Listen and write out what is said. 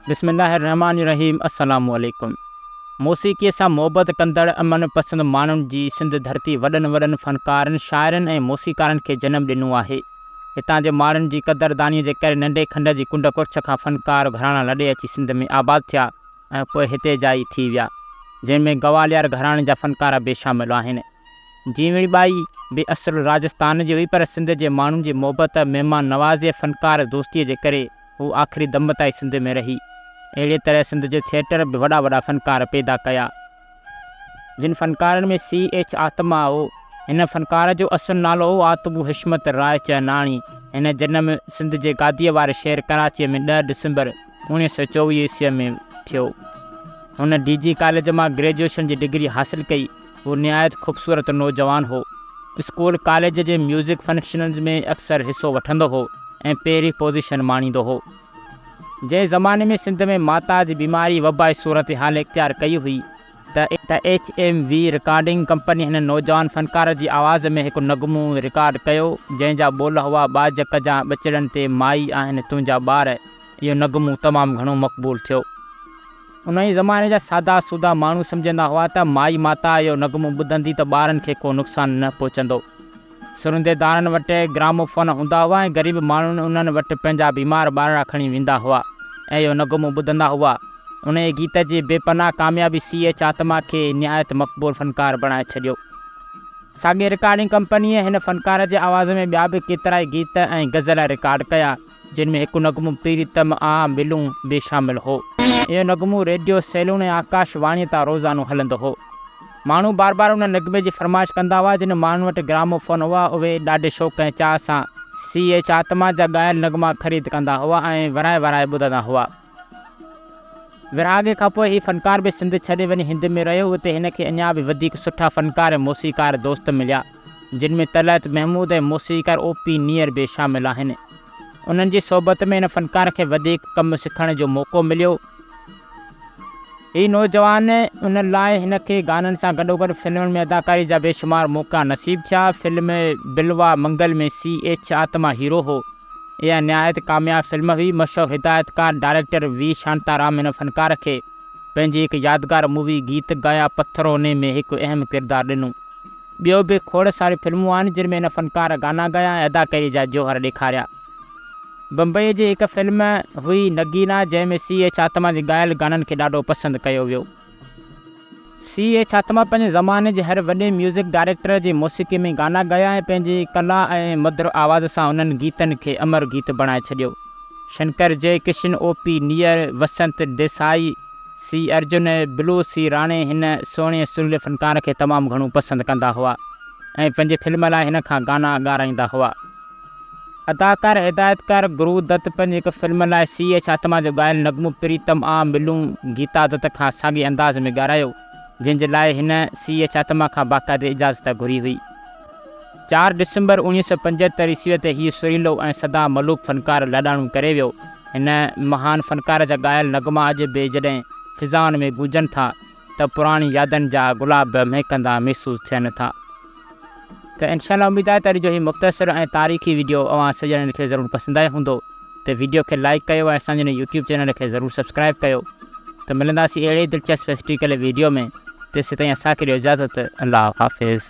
बिस्मिल्लाहिर्रहमानिर्रहीम। अस्सलामु अलैकुम। मौसीक़ीअ सां मुहबत कंदड़ अमन पसंद माण्हुनि जी सिंध धरती वॾनि वॾनि फ़नकारनि, शाइरनि ऐं मौसीक़ारनि खे जनमु ॾिनो आहे। हितां जे माण्हुनि जी क़दरदानीअ जे करे नंढे खंड जी कुंड कुर्छ खां फ़नकार घराणा लॾे अची सिंध में आबाद थिया ऐं पोइ हिते जाई थी विया, जंहिंमें गवालियार घराणे जा फ़नकार बेशामिल आहिनि। जीवणी बाई बि असुलु राजस्थान जी हुई, पर सिंध जे माण्हुनि जी मुहबत, महिमान नवाज़ी, फ़नकार दोस्तीअ जे करे हू आख़िरी दम ताईं सिंध में रही। अहिड़े तरह सिंध जे थिएटर बि वॾा वॾा फ़नकार पैदा कया, जिन फ़नकारनि में C.H. आत्मा हो। हिन फ़नकार जो असुलु नालो हो आतबू हिशमत राय चनाणी। हिन जनम सिंध जे गादीअ वारे शहर कराचीअ में 10 डिसंबर 1924 ईस्वीअ में थियो। हुन DG कॉलेज मां ग्रेजुएशन जी डिग्री हासिलु कई। हू निहायत ख़ूबसूरत नौजवान हो। स्कूल कॉलेज जे म्यूज़िक फंक्शनन्स में अक्सर हिसो वठंदो हो ऐं पहिरीं पोज़ीशन माणींदो हो। जंहिं ज़माने में सिंध में माता जी बीमारी वबाई सूरत हाल इख्तियार कई हुई त HMV रिकॉर्डिंग कंपनी हिन नौजवान फ़नकार जी आवाज़ में हिकु नगमो रिकॉर्ड कयो, जंहिंजा बोल हुआ बाजक जा बचड़नि ते माई आहिनि तुंहिंजा ॿार। इहो नगमो तमामु घणो मक़बूल थियो। उन ई ज़माने जा सादा सूदा माण्हू सम्झंदा हुआ त माई माता इहो नगमो ॿुधंदी त ॿारनि खे को नुक़सानु न पहुचंदो। सुरिंदेदारनि वटि ग्रामोफोन हूंदा हुआ ऐं ग़रीब माण्हुनि उन्हनि वटि पंहिंजा बीमार ॿार खणी वेंदा हुआ ऐं इहो नगमो ॿुधंदा हुआ। उन गीत जी बेपनाह कामयाबी C.H. आत्मा खे निहायत मक़बूल फ़नकार बणाए छॾियो। साॻे रिकॉर्डिंग कंपनीअ हिन फ़नकार जे आवाज़ में ॿिया बि केतिरा ई गीत ऐं गज़ल रिकॉर्ड कया, जिन में हिकु नगमो प्रीतम आ मिलूं बि शामिल हो। इहो नगमो रेडियो सैलून ऐं आकाशवाणीअ तां रोज़ानो हलंदो हो। माण्हू बार बार उन नगमे जी फरमाइश कंदा हुआ। जिन माण्हुनि वटि ग्रामोफोन हुआ उहे ॾाढे शौक़ ऐं चाह सां C.H. आत्मा जा ॻायल नगमा ख़रीद कंदा हुआ ऐं वराए वराए ॿुधंदा हुआ। विरहाङे खां पोइ हीउ फ़नकार बि सिंध छॾे वञी हिंद में रहियो। उते हिन खे अञा बि वधीक सुठा फ़नकार ऐं मौसीक़ार दोस्त मिलिया, जिन में तलत महमूद ऐं मौसीक़ार O.P. नियर बि शामिल आहिनि। उन्हनि जी सोबत में हिन फ़नकार खे वधीक कमु सिखण जो मौक़ो मिलियो। हीउ नौजवान उन लाइ हिन खे गाननि सां गॾोगॾु फिल्मुनि में अदाकारी जा बेशुमार मौक़ा नसीब थिया। फिल्म बिलवा मंगल में C.H. आत्मा हीरो हो। इहा निहायत कामयाब फिल्म हुई। मशहूरु हिदायतकार डायरेक्टर V. शांताराम हिन फ़नकार खे पंहिंजी हिकु यादगार मूवी गीत गाया पत्थरों ने में हिकु अहम किरदारु ॾिनो। ॿियो बि खोड़ सारी फिल्मूं आहिनि जिन में हिन फ़नकार गाना ॻाया ऐं अदाकारी जा जौहर ॾेखारिया। बम्बई जी हिकु फिल्म हुई नगीना, जंहिंमें C.H. आत्मा जे ॻायल गाननि खे ॾाढो पसंदि कयो वियो। C.H. आत्मा पंहिंजे ज़माने जे हर वॾे म्यूज़िक डायरेक्टर जी मौसीक़ी में गाना ॻाया ऐं पंहिंजी कला ऐं मधुर आवाज़ सां उन्हनि गीतनि खे अमर गीत बणाए छॾियो। शंकर जयकिशन, O.P. नियर, वसंत देसाई, C. अर्जुन, ब्लू C. राणे हिन सुहिणे सुरीले फ़नकार खे तमामु घणो पसंदि कंदा हुआ ऐं पंहिंजे फिल्म लाइ हिन खां गाना ॻाराईंदा हुआ। अदाकार हिदायतकार गुरू दत्त पंहिंजी हिकु फिल्म लाइ C.H. आत्मा जो ॻायल नगमो प्रीतम आ मिलूं गीता दत्त खां साॻे अंदाज़ में ॻारायो, जंहिंजे लाइ हिन C.H. आत्मा खां बाक़ाइदे इजाज़त घुरी हुई। 4 डिसंबर 1975 ईस्वीअ ते हीउ सुरीलो ऐं सदा मलूक फ़नकार लाॾाणो करे वियो। हिन महान फ़नकार जा ॻायल नगमा अॼु बि जॾहिं फ़िज़ाउनि में गूंजनि था त पुराणी यादनि जा गुलाब महकंदा महसूसु थियनि था। त इंशाअल्लाह उमेद आहे त अॼु जो हीउ मुख़्तसर ऐं तारीख़ी वीडियो अवां सॼणनि खे ज़रूरु पसंदि आयो हूंदो। त वीडियो खे लाइक कयो ऐं असांजे YouTube चैनल खे ज़रूरु सब्सक्राइब कयो। त मिलंदासीं अहिड़े दिलचस्प हिस्ट्रिकल वीडियो में। तेसिताईं असांखे ॾियो इजाज़त। अल्लाह हाफ़िज़।